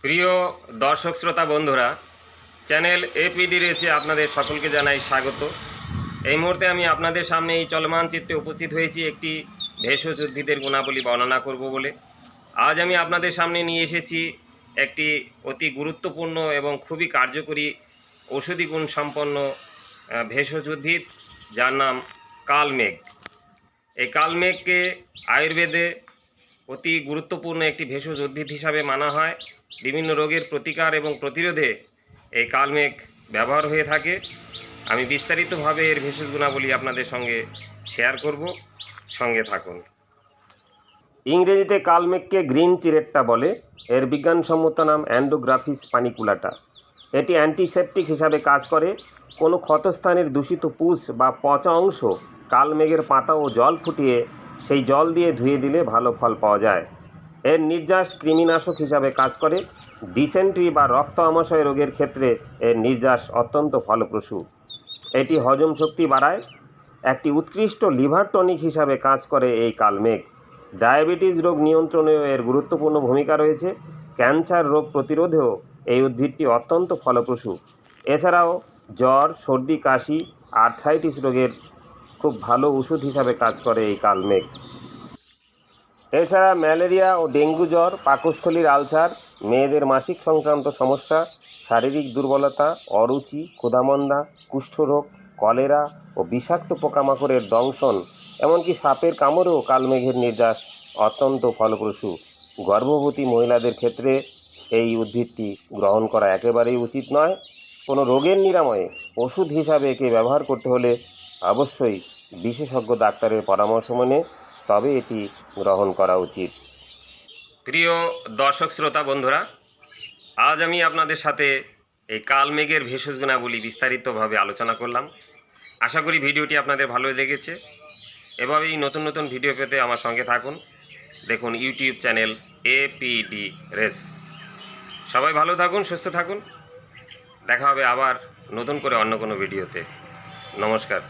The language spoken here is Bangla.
প্রিয় দর্শক শ্রোতা বন্ধুরা, চ্যানেল এপিডি রেসে আপনাদের সকলকে জানাই স্বাগত। এই মুহূর্তে আমি আপনাদের সামনে এই চলমান চিত্রে উপস্থিত হয়েছি একটি ভেষজ উদ্ভিদের গুণাবলী বর্ণনা করব বলে। আজ আমি আপনাদের সামনে নিয়ে এসেছি একটি অতি গুরুত্বপূর্ণ এবং খুবই কার্যকরী ঔষধি গুণ সম্পন্ন ভেষজ উদ্ভিদ, যার নাম কালমেঘ। এই কালমেঘকে আয়ুর্বেদে অতি গুরুত্বপূর্ণ একটি ভেষজ উদ্ভিদ হিসাবে মানা হয়। বিভিন্ন রোগের প্রতিকার এবং প্রতিরোধে এই কালমেঘ ব্যবহার হয়ে থাকে। আমি বিস্তারিতভাবে এর ভেষজ গুণাবলী আপনাদের সঙ্গে শেয়ার করব, সঙ্গে থাকুন। ইংরেজিতে কালমেঘকে গ্রিন চিরেট্টা বলে। এর বিজ্ঞানসম্মত নাম অ্যান্ডোগ্রাফিস পানিকুলাটা। এটি অ্যান্টিসেপটিক হিসাবে কাজ করে। কোনো ক্ষতস্থানের দূষিত পুষ বা পচা অংশ কালমেঘের পাতা ও জল ফুটিয়ে সেই জল দিয়ে ধুয়ে দিলে ভালো ফল পাওয়া যায়। এর নির্যাস কৃমিনাশক হিসাবে কাজ করে। ডিসেন্ট্রি বা রক্ত আমাশয় রোগের ক্ষেত্রে এর নির্যাস অত্যন্ত ফলপ্রসূ। এটি হজম শক্তি বাড়ায়। একটি উৎকৃষ্ট লিভার টনিক হিসাবে কাজ করে এই কালমেঘ। ডায়াবেটিস রোগ নিয়ন্ত্রণেও এর গুরুত্বপূর্ণ ভূমিকা রয়েছে। ক্যান্সার রোগ প্রতিরোধেও এই উদ্ভিদটি অত্যন্ত ফলপ্রসূ। এছাড়াও জ্বর, সর্দি, কাশি, আর্থ্রাইটিস রোগের খুব ভালো ওষুধ হিসাবে কাজ করে এই কালমেঘ। এছাড়া ম্যালেরিয়া ও ডেঙ্গু জ্বর, পাকস্থলীর আলসার, মেয়েদের মাসিক সংক্রান্ত সমস্যা, শারীরিক দুর্বলতা, অরুচি, ক্ষুধামন্দা, কুষ্ঠরোগ, কলেরা ও বিষাক্ত পোকামাকড়ের দংশন, এমনকি সাপের কামড়েও কালমেঘের নির্যাস অত্যন্ত ফলপ্রসূ। গর্ভবতী মহিলাদের ক্ষেত্রে এই উদ্ভিদটি গ্রহণ করা একেবারেই উচিত নয়। কোনো রোগের নিরাময়ে ওষুধ হিসাবে একে ব্যবহার করতে হলে অবশ্যই বিশেষজ্ঞ ডাক্তারের পরামর্শ মেনে তবে এটি গ্রহণ করা উচিত। প্রিয় দর্শক শ্রোতা বন্ধুরা, আজ আমি আপনাদের সাথে এই কালমেঘের ভেষজ গুণাবলী বিস্তারিতভাবে আলোচনা করলাম। আশা করি ভিডিওটি আপনাদের ভালো লেগেছে। এভাবেই নতুন নতুন ভিডিও পেতে আমার সঙ্গে থাকুন। দেখুন ইউটিউব চ্যানেল এপিডি রেস। সবাই ভালো থাকুন, সুস্থ থাকুন। দেখা হবে আবার নতুন করে অন্য কোনো ভিডিওতে। নমস্কার।